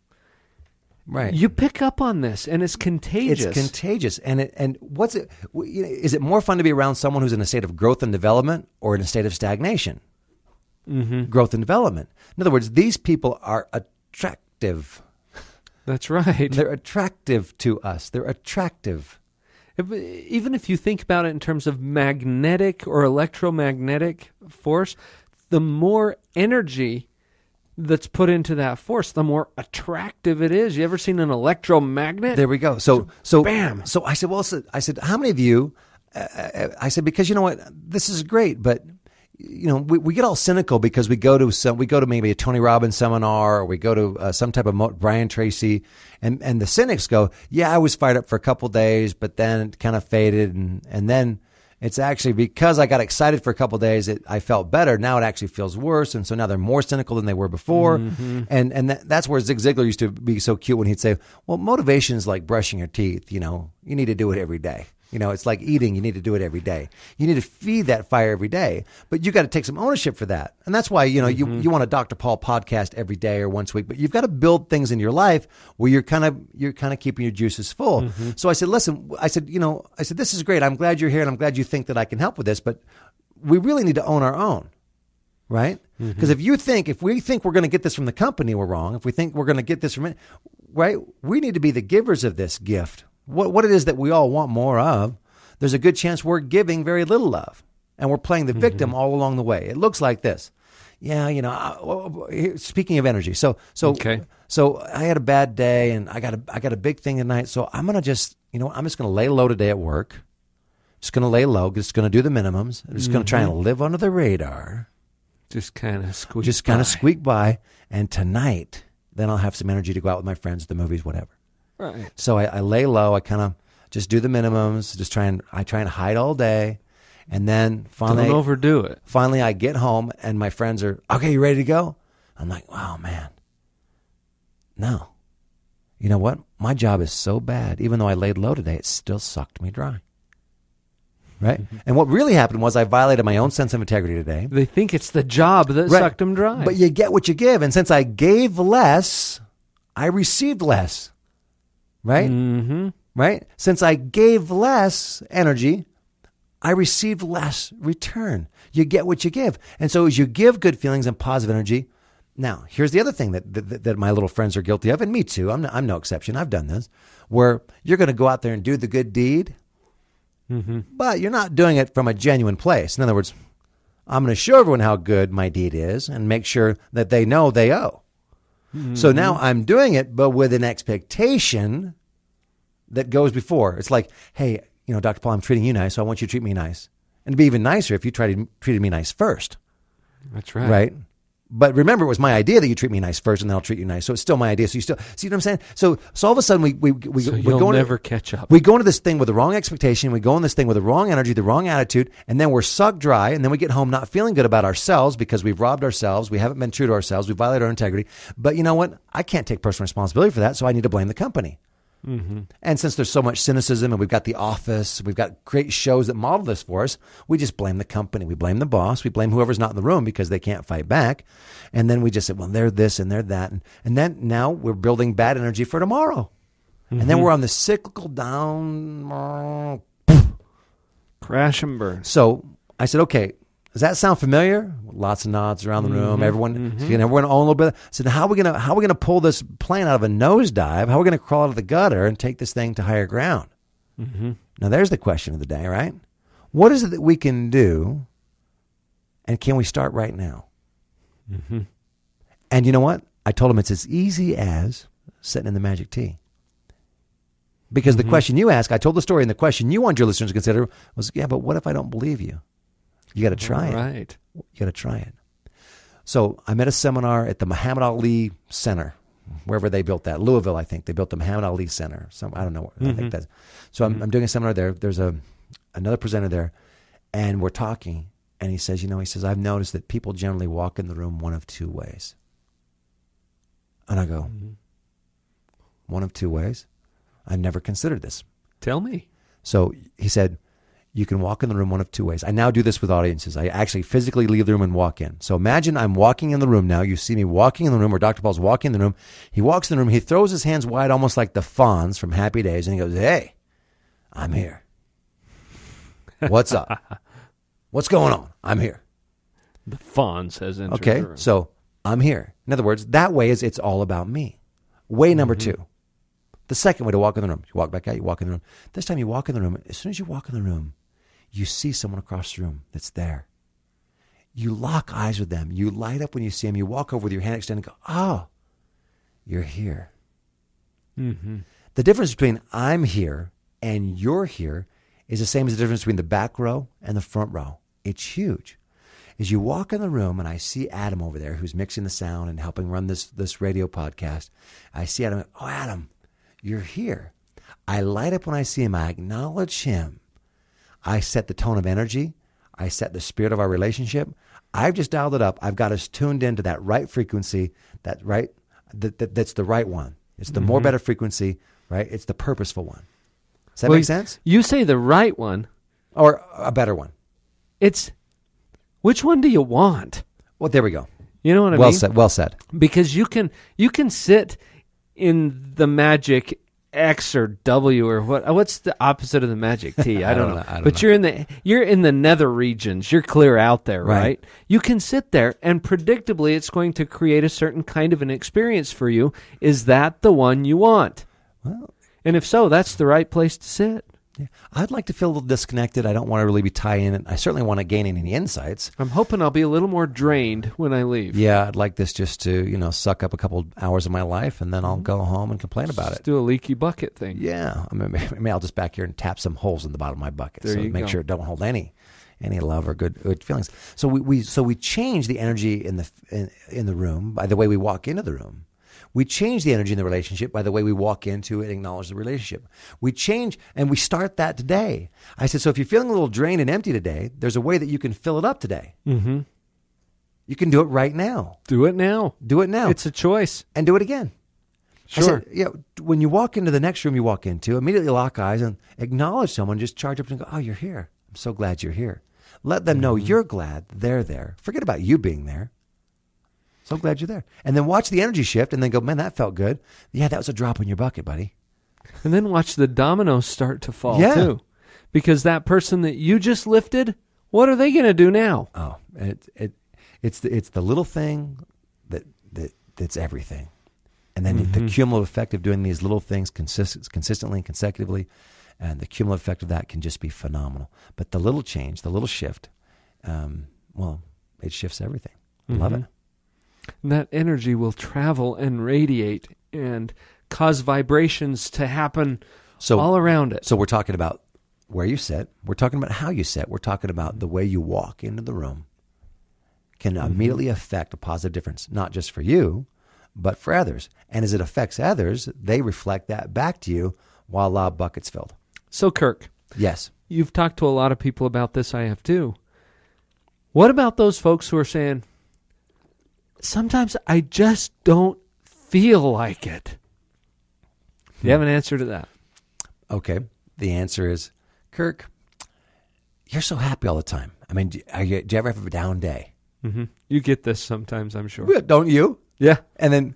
Right. You pick up on this, and it's contagious. It's contagious. And what's it? Is it more fun to be around someone who's in a state of growth and development or in a state of stagnation? Mm-hmm. Growth and development. In other words, these people are attractive. That's right. They're attractive to us. They're attractive. Even if you think about it in terms of magnetic or electromagnetic force, the more energy that's put into that force, the more attractive it is. You ever seen an electromagnet? There we go. So bam. So I said, how many of you? I said, because you know what, this is great, but we get all cynical because we go to maybe a Tony Robbins seminar, or we go to some type of Brian Tracy, and the cynics go, yeah, I was fired up for a couple days, but then it kind of faded, and then. It's actually because I got excited for a couple of days, I felt better. Now it actually feels worse. And so now they're more cynical than they were before. Mm-hmm. And that's where Zig Ziglar used to be so cute when he'd say, well, motivation is like brushing your teeth. You need to do it every day. It's like eating. You need to do it every day. You need to feed that fire every day. But you got to take some ownership for that. And that's why, mm-hmm. you want a Dr. Paul podcast every day or once a week. But you've got to build things in your life where you're kind of keeping your juices full. Mm-hmm. So I said, listen, this is great. I'm glad you're here, and I'm glad you think that I can help with this. But we really need to own our own, right? Because mm-hmm. if we think we're going to get this from the company, we're wrong. If we think we're going to get this from it, right? We need to be the givers of this gift. What it is that we all want more of, there's a good chance we're giving very little of, and we're playing the victim mm-hmm. all along the way. It looks like this. Yeah, speaking of energy. So I had a bad day, and I got a big thing tonight. So I'm going to just, I'm just going to lay low today at work. Just going to lay low. Just going to do the minimums. I'm just going to try and live under the radar. Just kind of squeak by. And tonight, then I'll have some energy to go out with my friends, the movies, whatever. Right. So I lay low. I kind of just do the minimums. I try and hide all day, and then finally don't overdo it. Finally, I get home, and my friends are, okay, you ready to go? I'm like, oh man, no. You know what? My job is so bad. Even though I laid low today, it still sucked me dry. Right? Mm-hmm. And what really happened was I violated my own sense of integrity today. They think it's the job that sucked them dry. But you get what you give, and since I gave less, I received less. Right? Mm-hmm. Right? Since I gave less energy, I received less return. You get what you give. And so as you give good feelings and positive energy, now, here's the other thing that my little friends are guilty of, and me too. I'm no exception. I've done this, where you're going to go out there and do the good deed, mm-hmm. but you're not doing it from a genuine place. In other words, I'm going to show everyone how good my deed is and make sure that they know they owe. Mm-hmm. So now I'm doing it, but with an expectation that goes before. It's like, hey, Dr. Paul, I'm treating you nice, so I want you to treat me nice. it'd be even nicer if you treated me nice first. That's right. Right? But remember, it was my idea that you treat me nice first, and then I'll treat you nice. So it's still my idea. So you still see what I'm saying? So all of a sudden you'll never catch up. We go into this thing with the wrong expectation. We go in this thing with the wrong energy, the wrong attitude, and then we're sucked dry. And then we get home not feeling good about ourselves because we've robbed ourselves. We haven't been true to ourselves. We violated our integrity. But you know what? I can't take personal responsibility for that, so I need to blame the company. Mm-hmm. And since there's so much cynicism, and we've got The Office, we've got great shows that model this for us, we just blame the company. We blame the boss. We blame whoever's not in the room because they can't fight back. And then we just say, well, they're this and they're that. And then now we're building bad energy for tomorrow. Mm-hmm. And then we're on the cyclical down. Crash and burn. So I said, okay, does that sound familiar? Lots of nods around the room. Everyone, everyone own a little bit. So how are we gonna pull this plane out of a nosedive? How are we gonna crawl out of the gutter and take this thing to higher ground? Mm-hmm. Now there's the question of the day, right? What is it that we can do, and can we start right now? Mm-hmm. And you know what? I told him it's as easy as sitting in the magic tea. Because the question you ask, I told the story, and the question you want your listeners to consider was, yeah, but what if I don't believe you? You got to try it. Right. You got to try it. So I'm at a seminar at the Muhammad Ali Center, wherever they built that. Louisville, I think. They built the Muhammad Ali Center. I don't know. I think that's. So I'm doing a seminar there. There's another presenter there, and we're talking. And he says, I've noticed that people generally walk in the room one of two ways. And I go, one of two ways? I've never considered this. Tell me. So he said, you can walk in the room one of two ways. I now do this with audiences. I actually physically leave the room and walk in. So imagine I'm walking in the room now. You see me walking in the room, or Dr. Paul's walking in the room. He walks in the room. He throws his hands wide, almost like the Fonz from Happy Days. And he goes, hey, I'm here. What's up? What's going on? I'm here. The Fonz has entered okay, the room. So I'm here. In other words, that way is it's all about me. Way number two. The second way to walk in the room. You walk back out, you walk in the room. This time you walk in the room. As soon as you walk in the room, you see someone across the room that's there. You lock eyes with them. You light up when you see them. You walk over with your hand extended and go, oh, you're here. Mm-hmm. The difference between I'm here and you're here is the same as the difference between the back row and the front row. It's huge. As you walk in the room and I see Adam over there who's mixing the sound and helping run this radio podcast, I see Adam. Oh, Adam, you're here. I light up when I see him. I acknowledge him. I set the tone of energy. I set the spirit of our relationship. I've just dialed it up. I've got us tuned into that right frequency, that's the right one. It's the more better frequency, right? It's the purposeful one. Does that make sense? You say the right one. Or a better one. It's, which one do you want? Well, there we go. You know what I mean? Well said. Well said. Because you can sit in the magic X or W or what's the opposite of the magic T? I don't know. But you're in the nether regions. You're clear out there, right? You can sit there and predictably it's going to create a certain kind of an experience for you. Is that the one you want? Well, and if so, that's the right place to sit. Yeah. I'd like to feel a little disconnected. I don't want to really be tied in. I certainly want to gain any insights. I'm hoping I'll be a little more drained when I leave. Yeah, I'd like this just to, suck up a couple hours of my life, and then I'll go home and complain about it. Do a leaky bucket thing. Yeah. Maybe I'll just back here and tap some holes in the bottom of my bucket. There so you make go. sure it don't hold any love or good feelings. So we change the energy in the room by the way we walk into the room. We change the energy in the relationship by the way we walk into and acknowledge the relationship. We change, and we start that today. I said, so if you're feeling a little drained and empty today, there's a way that you can fill it up today. Mm-hmm. You can do it right now. Do it now. Do it now. It's a choice. And do it again. Sure. I said, when you walk into the next room you walk into, immediately lock eyes and acknowledge someone. Just charge up and go, oh, you're here. I'm so glad you're here. Let them know you're glad they're there. Forget about you being there. So glad you're there. And then watch the energy shift and then go, man, that felt good. Yeah, that was a drop in your bucket, buddy. And then watch the dominoes start to fall too. Because that person that you just lifted, what are they going to do now? Oh, it's the little thing that's everything. And then the cumulative effect of doing these little things consistently and consecutively, and the cumulative effect of that can just be phenomenal. But the little change, the little shift, it shifts everything. Love it. And that energy will travel and radiate and cause vibrations to happen all around it. So we're talking about where you sit. We're talking about how you sit. We're talking about the way you walk into the room can immediately affect a positive difference, not just for you, but for others. And as it affects others, they reflect that back to you while bucket's filled. So, Kirk. Yes. You've talked to a lot of people about this. I have too. What about those folks who are saying, sometimes I just don't feel like it? Do you have an answer to that? Okay. The answer is, Kirk, you're so happy all the time. I mean, do you ever have a down day? Mm-hmm. You get this sometimes, I'm sure. Well, don't you? Yeah. And then,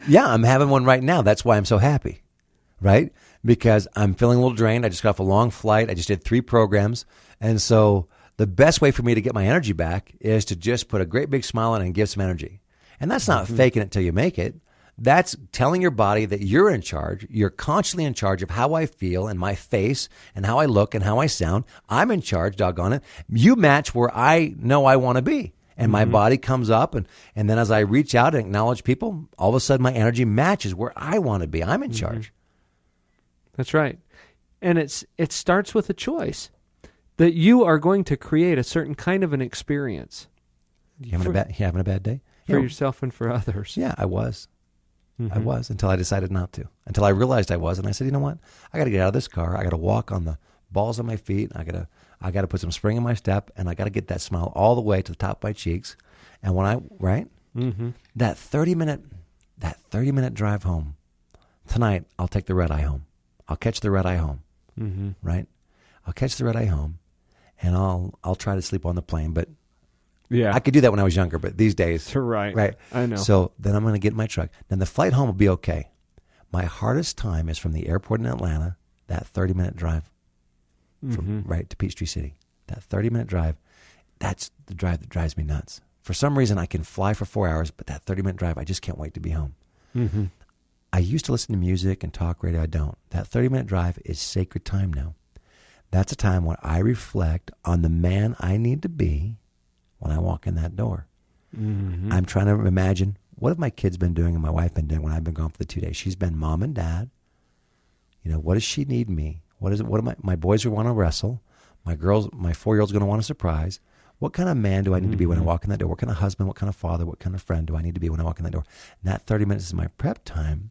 yeah, I'm having one right now. That's why I'm so happy, right? Because I'm feeling a little drained. I just got off a long flight. I just did 3 programs. And so the best way for me to get my energy back is to just put a great big smile on and give some energy. And that's not faking it till you make it. That's telling your body that you're in charge. You're consciously in charge of how I feel and my face and how I look and how I sound. I'm in charge, doggone it. You match where I know I want to be. And my body comes up. And then as I reach out and acknowledge people, all of a sudden my energy matches where I want to be. I'm in charge. That's right. And it starts with a choice that you are going to create a certain kind of an experience. You having a bad day? For yourself and for others. Yeah, I was. I was until I decided not to. Until I realized I was, and I said, you know what? I got to get out of this car. I got to walk on the balls of my feet. I got to put some spring in my step, and I got to get that smile all the way to the top of my cheeks. And when that 30-minute drive home tonight, I'll take the red eye home. I'll catch the red eye home. Right? I'll catch the red eye home, and I'll try to sleep on the plane, but. Yeah, I could do that when I was younger, but these days, right? I know. So then I'm going to get in my truck. Then the flight home will be okay. My hardest time is from the airport in Atlanta, that 30-minute drive, from right to Peachtree City. That 30-minute drive, that's the drive that drives me nuts. For some reason, I can fly for 4 hours, but that 30-minute drive, I just can't wait to be home. I used to listen to music and talk radio. I don't. That 30-minute drive is sacred time now. That's a time when I reflect on the man I need to be. When I walk in that door, I'm trying to imagine, what have my kids been doing and my wife been doing when I've been gone for the 2 days? She's been mom and dad. You know, what does she need me? What is it? What am my boys are want to wrestle? My 4-year-old's going to want a surprise. What kind of man do I need to be when I walk in that door? What kind of husband, what kind of father, what kind of friend do I need to be when I walk in that door? And that 30 minutes is my prep time.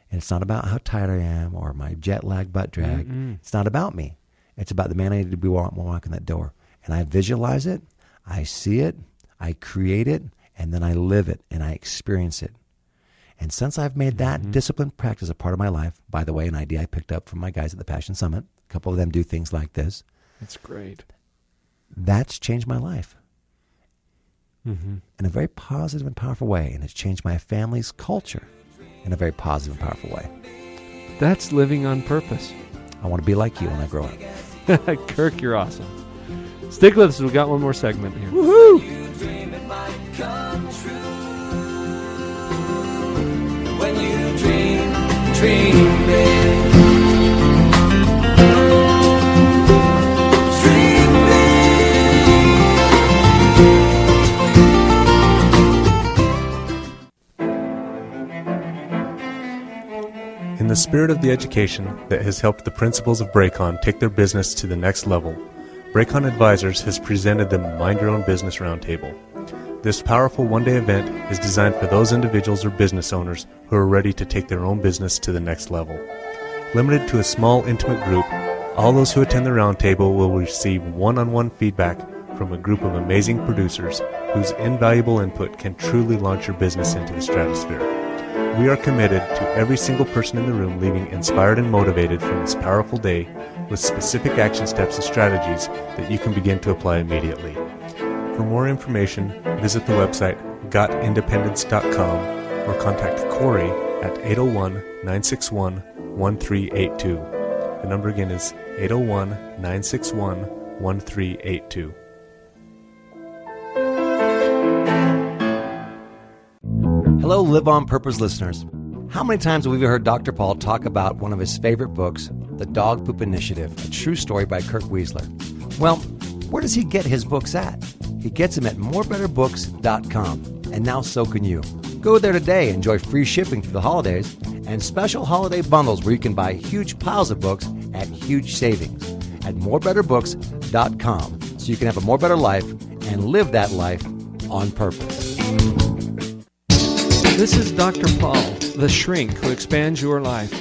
And it's not about how tired I am or my jet lag butt drag. It's not about me. It's about the man I need to be when I walk in that door. And I visualize it. I see it, I create it, and then I live it, and I experience it. And since I've made that disciplined practice a part of my life, by the way, an idea I picked up from my guys at the Passion Summit, a couple of them do things like this. That's great. That's changed my life in a very positive and powerful way, and it's changed my family's culture in a very positive and powerful way. That's living on purpose. I want to be like you when I grow up. Kirk, you're awesome. Stick with us. We've got one more segment here. Woohoo! When you dream big. Dream big. In the spirit of the education that has helped the principals of Bracon take their business to the next level, Bracon Advisors has presented the Mind Your Own Business Roundtable. This powerful one-day event is designed for those individuals or business owners who are ready to take their own business to the next level. Limited to a small, intimate group, all those who attend the roundtable will receive one-on-one feedback from a group of amazing producers whose invaluable input can truly launch your business into the stratosphere. We are committed to every single person in the room leaving inspired and motivated from this powerful day with specific action steps and strategies that you can begin to apply immediately. For more information, visit the website gotindependence.com or contact Corey at 801-961-1382. The number again is 801-961-1382. Hello, Live on Purpose listeners. How many times have we heard Dr. Paul talk about one of his favorite books, The Dog Poop Initiative, a true story by Kirk Weisler? Well, where does he get his books at? He gets them at morebetterbooks.com, and now so can you. Go there today, enjoy free shipping through the holidays, and special holiday bundles where you can buy huge piles of books at huge savings. at morebetterbooks.com so you can have a more better life and live that life on purpose. This is Dr. Paul, the shrink who expands your life.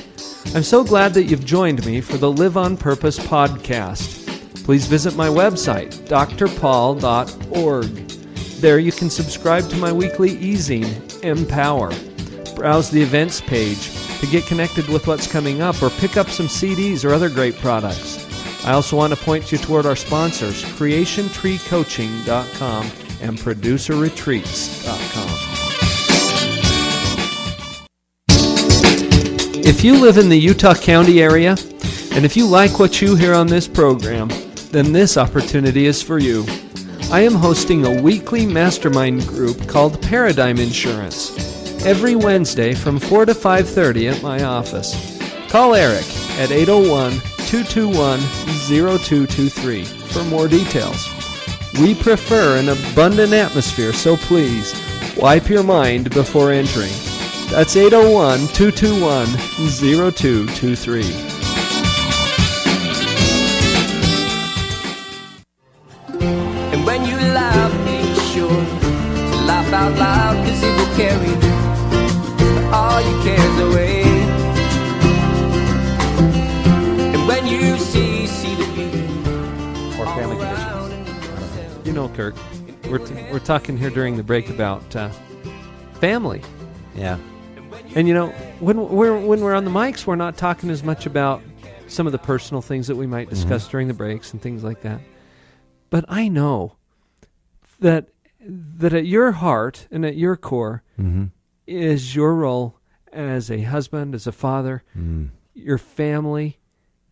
I'm so glad that you've joined me for the Live on Purpose podcast. Please visit my website, drpaul.org. There you can subscribe to my weekly e-zine, Empower. Browse the events page to get connected with what's coming up or pick up some CDs or other great products. I also want to point you toward our sponsors, CreationTreeCoaching.com and ProducerRetreats.com. If you live in the Utah County area, and if you like what you hear on this program, then this opportunity is for you. I am hosting a weekly mastermind group called Paradigm Insurance every Wednesday from 4 to 5:30 at my office. Call Eric at 801-221-0223 for more details. We prefer an abundant atmosphere, so please wipe your mind before entering. That's 801-221-0223. And when you laugh, be sure to laugh out loud, 'cause it will carry all your cares away. And when you see the beauty Or family all conditions. around. You know, Kirk, we're talking here during the break about family. Yeah. And you know, when we're on the mics, we're not talking as much about some of the personal things that we might discuss during the breaks and things like that. But I know that at your heart and at your core is your role as a husband, as a father, your family.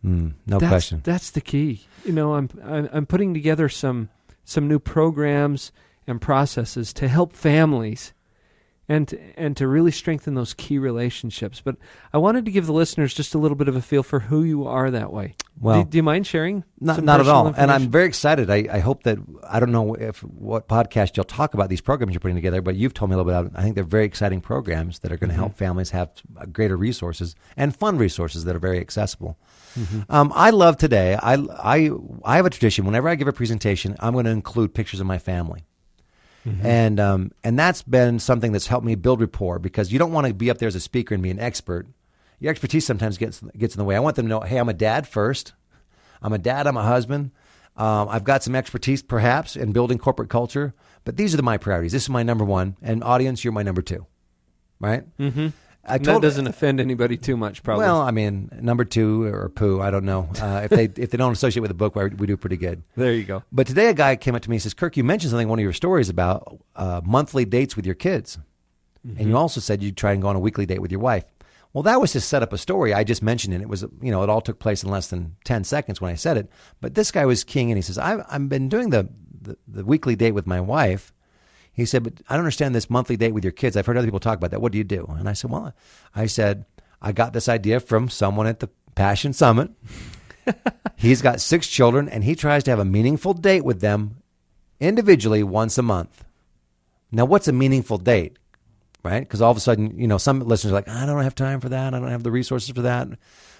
No question. That's the key. You know, I'm putting together some new programs and processes to help families and to really strengthen those key relationships. But I wanted to give the listeners just a little bit of a feel for who you are that way. Well, do you mind sharing? Not some at personal all. And I'm information? very excited. I hope that, I don't know what podcast you'll talk about these programs you're putting together, but you've told me a little bit about it. I think they're very exciting programs that are going to help families have greater resources and fun resources that are very accessible. I love today, I have a tradition. Whenever I give a presentation, I'm going to include pictures of my family. And that's been something that's helped me build rapport, because you don't want to be up there as a speaker and be an expert. Your expertise sometimes gets in the way. I want them to know, hey, I'm a dad first. I'm a dad. I'm a husband. I've got some expertise perhaps in building corporate culture, but these are my priorities. This is my number one. And audience, you're my number two, right? That doesn't offend anybody too much, probably. Well, I mean, number two or poo, I don't know. If they don't associate with the book, we do pretty good. There you go. But today a guy came up to me and says, Kirk, you mentioned something in one of your stories about monthly dates with your kids. And you also said you'd try and go on a weekly date with your wife. Well, that was to set up a story. I just mentioned it. It was, it all took place in less than 10 seconds when I said it. But this guy was keying in. He says, I've been doing the weekly date with my wife. He said, but I don't understand this monthly date with your kids. I've heard other people talk about that. What do you do? And I said, I got this idea from someone at the Passion Summit. He's got 6 children, and he tries to have a meaningful date with them individually once a month. Now, what's a meaningful date? Right? Because all of a sudden, some listeners are like, I don't have time for that. I don't have the resources for that.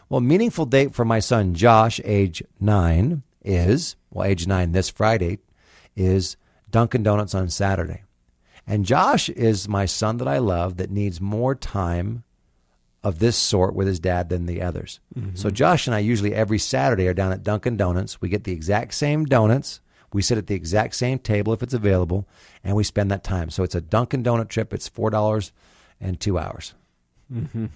Well, a meaningful date for my son, Josh, age 9 this Friday, is Dunkin' Donuts on Saturday. And Josh is my son that I love that needs more time of this sort with his dad than the others. So Josh and I usually every Saturday are down at Dunkin' Donuts. We get the exact same donuts. We sit at the exact same table if it's available, and we spend that time. So it's a Dunkin' Donut trip. It's $4 and 2 hours,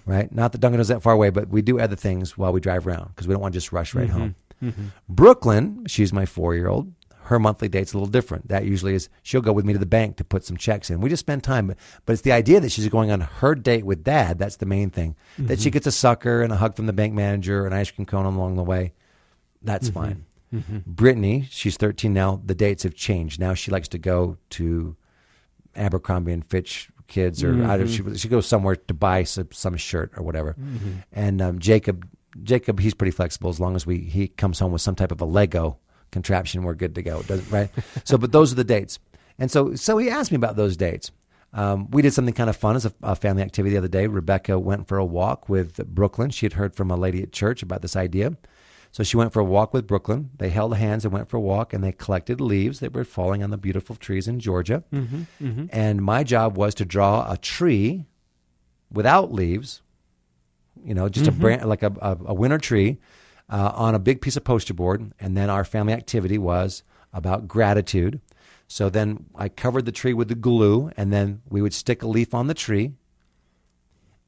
right? Not that Dunkin' Donuts that far away, but we do other things while we drive around because we don't want to just rush right home. Brooklyn, she's my 4-year-old. Her monthly date's a little different. That usually is she'll go with me to the bank to put some checks in. We just spend time. But it's the idea that she's going on her date with dad. That's the main thing. That she gets a sucker and a hug from the bank manager, an ice cream cone along the way. That's fine. Brittany, she's 13 now. The dates have changed. Now she likes to go to Abercrombie and Fitch Kids, or either she goes somewhere to buy some shirt or whatever. And Jacob, he's pretty flexible as long as he comes home with some type of a Lego contraption, we're good to go, right? But those are the dates. And so he asked me about those dates. We did something kind of fun as a family activity the other day. Rebecca went for a walk with Brooklyn. She had heard from a lady at church about this idea. So she went for a walk with Brooklyn. They held hands and went for a walk, and they collected leaves that were falling on the beautiful trees in Georgia. And my job was to draw a tree without leaves, just a branch, like a winter tree, on a big piece of poster board. And then our family activity was about gratitude. So then I covered the tree with the glue, and then we would stick a leaf on the tree.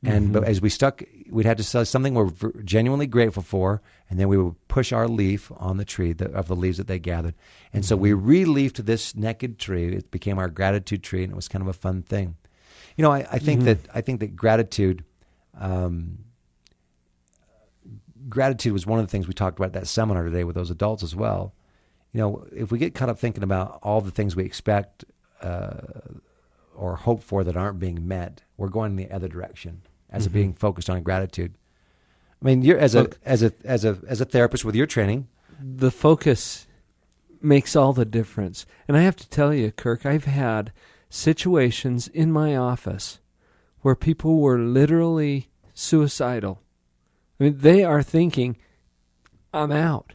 And but as we stuck, we'd have to say something we're genuinely grateful for, and then we would push our leaf on the tree of the leaves that they gathered. And so we re-leafed this naked tree. It became our gratitude tree, and it was kind of a fun thing. I think that gratitude. Gratitude was one of the things we talked about at that seminar today with those adults as well. If we get caught up thinking about all the things we expect or hope for that aren't being met, we're going in the other direction as of being focused on gratitude. I mean, you're as a therapist with your training, the focus makes all the difference. And I have to tell you, Kirk, I've had situations in my office where people were literally suicidal. I mean, they are thinking, I'm out.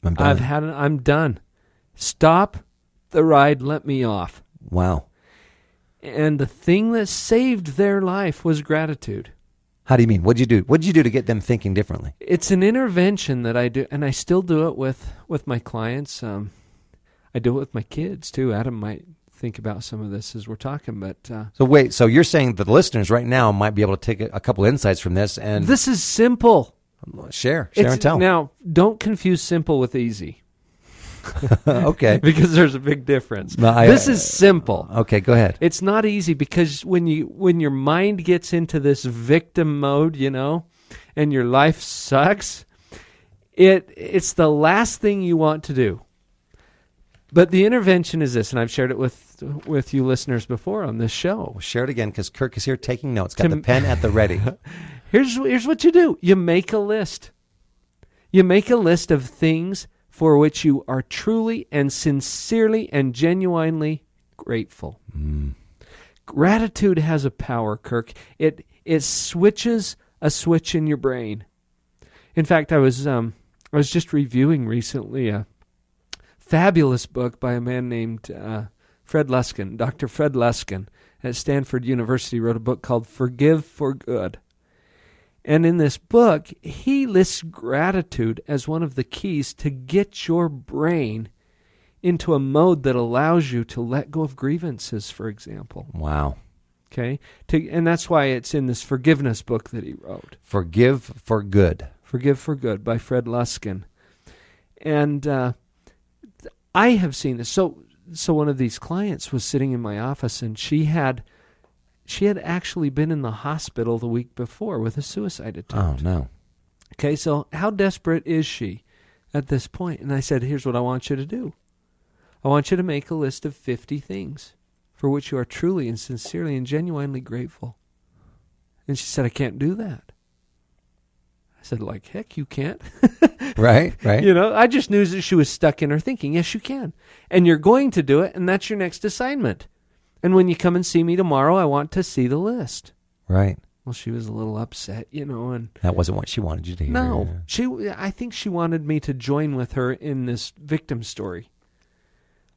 I'm done. I'm done. Stop the ride, let me off. Wow. And the thing that saved their life was gratitude. How do you mean? What'd you do? What'd you do to get them thinking differently? It's an intervention that I do, and I still do it with my clients. I do it with my kids, too. Adam might think about some of this as we're talking, but... So you're saying that the listeners right now might be able to take a couple insights from this, and... This is simple. Share and tell. Now, don't confuse simple with easy. Okay. Because there's a big difference. No, this is simple. Okay, go ahead. It's not easy because when your mind gets into this victim mode, and your life sucks, it's the last thing you want to do. But the intervention is this, and I've shared it with you listeners before on this show. We'll share it again because Kirk is here taking notes. Got the pen at the ready. Here's what you do. You make a list. You make a list of things for which you are truly and sincerely and genuinely grateful. Gratitude has a power, Kirk. It switches a switch in your brain. In fact, I was just reviewing recently a fabulous book by a man named Fred Luskin. Dr. Fred Luskin at Stanford University wrote a book called Forgive for Good. And in this book, he lists gratitude as one of the keys to get your brain into a mode that allows you to let go of grievances, for example. Wow. Okay? And that's why it's in this forgiveness book that he wrote. Forgive for Good. Forgive for Good by Fred Luskin. And I have seen this. So one of these clients was sitting in my office, and she had actually been in the hospital the week before with a suicide attempt. Oh, no. Okay, so how desperate is she at this point? And I said, here's what I want you to do. I want you to make a list of 50 things for which you are truly and sincerely and genuinely grateful. And she said, I can't do that. I said, like, heck, you can't. Right. I just knew that she was stuck in her thinking. Yes, you can. And you're going to do it, and that's your next assignment. And when you come and see me tomorrow, I want to see the list. Right. Well, she was a little upset, and... That wasn't what she wanted you to hear. No. I think she wanted me to join with her in this victim story.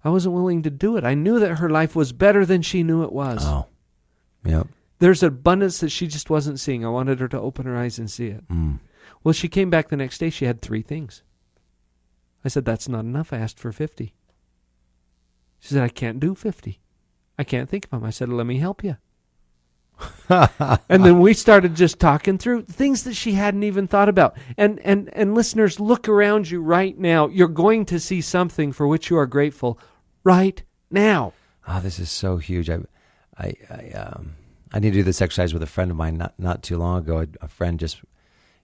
I wasn't willing to do it. I knew that her life was better than she knew it was. Oh. Yep. There's abundance that she just wasn't seeing. I wanted her to open her eyes and see it. Well, she came back the next day. She had 3 things. I said, that's not enough. I asked for 50. She said, I can't do 50. I can't think of them. I said, let me help you. And then we started just talking through things that she hadn't even thought about. And listeners, look around you right now. You're going to see something for which you are grateful right now. Oh, this is so huge. I need to do this exercise with a friend of mine not too long ago. A friend just,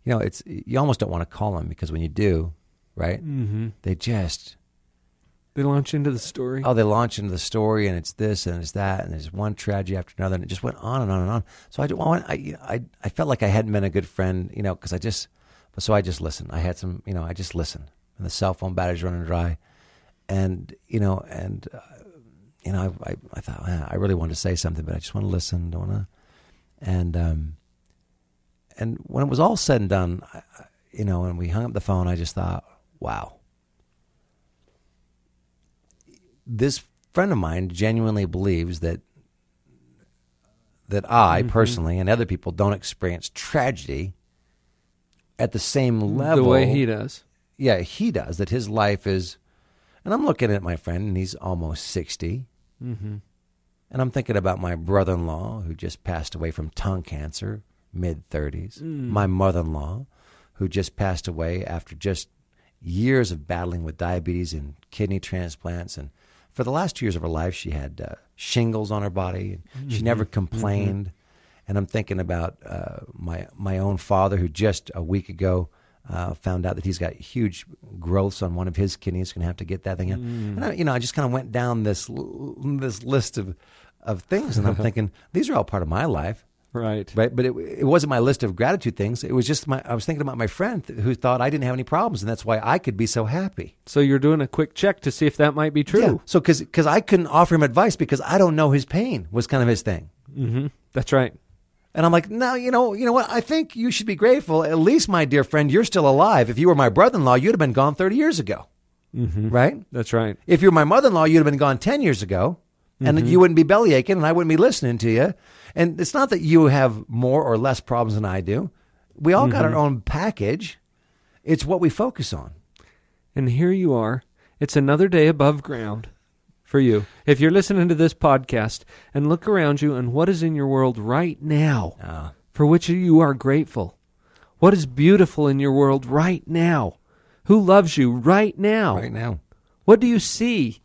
it's you almost don't want to call him because when you do, right? Mm-hmm. They launch into the story. Oh, they launch into the story, and it's this, and it's that, and there's one tragedy after another, and it just went on and on and on. So I felt like I hadn't been a good friend, because I just listened. I had some, I just listened. And the cell phone battery's running dry, and I thought, I really wanted to say something, but I just want to listen, don't want to. And when it was all said and done, when we hung up the phone, I just thought, wow. This friend of mine genuinely believes that I personally and other people don't experience tragedy at the same level. The way he does. Yeah, he does. That his life is, and I'm looking at my friend, and he's almost 60. Mm-hmm. And I'm thinking about my brother-in-law who just passed away from tongue cancer, mid-30s. My mother-in-law who just passed away after just years of battling with diabetes and kidney transplants. And for the last 2 years of her life, she had shingles on her body. And she never complained. And I'm thinking about my own father, who just a week ago found out that he's got huge growths on one of his kidneys. Going to have to get that thing out. And I just kind of went down this list of things, and I'm thinking these are all part of my life. Right. But it wasn't my list of gratitude things. It was just I was thinking about my friend who thought I didn't have any problems, and that's why I could be so happy. So you're doing a quick check to see if that might be true. Yeah. So because I couldn't offer him advice because I don't know his pain was kind of his thing. Mm-hmm. That's right. And I'm like, no, you know what? I think you should be grateful. At least, my dear friend, you're still alive. If you were my brother-in-law, you'd have been gone 30 years ago. Mm-hmm. Right? That's right. If you're my mother-in-law, you'd have been gone 10 years ago. And you wouldn't be belly aching, and I wouldn't be listening to you. And it's not that you have more or less problems than I do. We all got our own package. It's what we focus on. And here you are. It's another day above ground for you. If you're listening to this podcast and look around you and what is in your world right now for which you are grateful. What is beautiful in your world right now? Who loves you right now? Right now. What do you see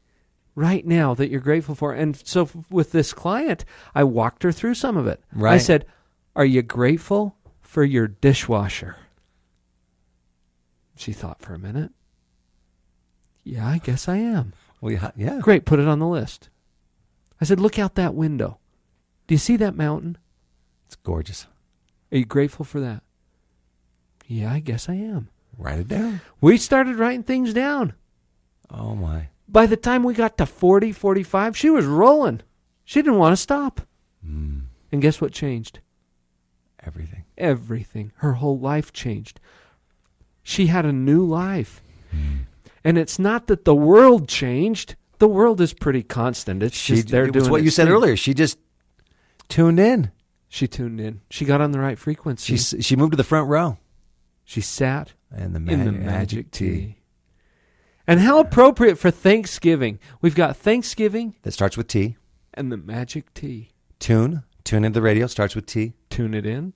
right now that you're grateful for? And so with this client, I walked her through some of it. Right. I said, are you grateful for your dishwasher? She thought for a minute. Yeah, I guess I am. Well, yeah. Great, put it on the list. I said, look out that window. Do you see that mountain? It's gorgeous. Are you grateful for that? Yeah, I guess I am. Write it down. We started writing things down. Oh, my. By the time we got to 40, 45, she was rolling. She didn't want to stop. And guess what changed? Everything. Everything. Her whole life changed. She had a new life. And it's not that the world changed. The world is pretty constant. It's just they're doing what you said earlier. She just tuned in. She tuned in. She got on the right frequency. She moved to the front row. She sat in the magic tea. And how appropriate for Thanksgiving. We've got Thanksgiving. That starts with T. And the magic tea. Tune into the radio. Starts with T. Tune it in.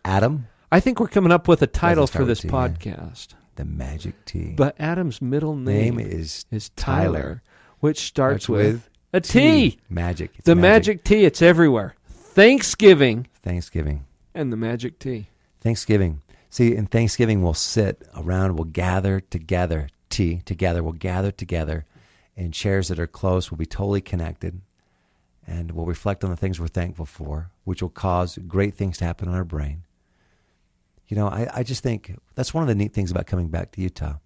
Adam. I think we're coming up with a title for this podcast. Yeah. The magic tea. But Adam's middle name is Tyler, which starts with a T. Magic. It's the magic tea. It's everywhere. Thanksgiving. And the magic tea. Thanksgiving. See, in Thanksgiving, we'll sit around, we'll gather together, we'll gather together in chairs that are close, we'll be totally connected, and we'll reflect on the things we're thankful for, which will cause great things to happen in our brain. You know, I just think that's one of the neat things about coming back to Utah.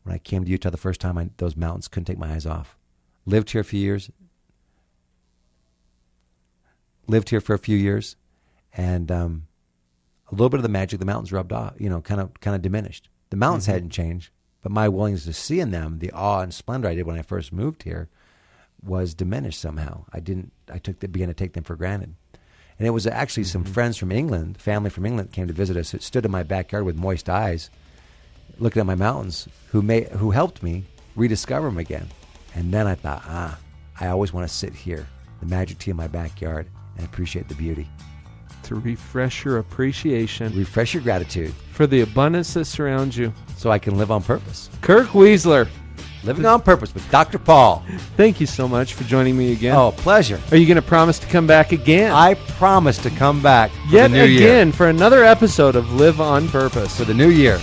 When I came to Utah the first time, those mountains couldn't take my eyes off. Lived here for a few years, and a little bit of the magic, the mountains rubbed off, kind of diminished. The mountains hadn't changed, but my willingness to see in them, the awe and splendor I did when I first moved here, was diminished somehow. I began to take them for granted. And it was actually some friends from England, family from England, came to visit us. It stood in my backyard with moist eyes, looking at my mountains, who helped me rediscover them again. And then I thought, I always want to sit here, the magic tea in my backyard, and appreciate the beauty. To refresh your appreciation. Refresh your gratitude. For the abundance that surrounds you. So I can live on purpose. Kirk Weisler. Living on Purpose with Dr. Paul. Thank you so much for joining me again. Oh, pleasure. Are you going to promise to come back again? I promise to come back for yet the new again year. For another episode of Live on Purpose. For the new year.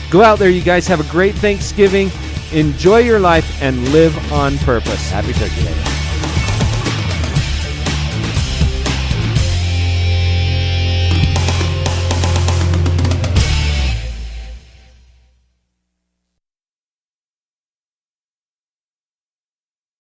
Go out there, you guys. Have a great Thanksgiving. Enjoy your life and live on purpose. Happy Turkey Day.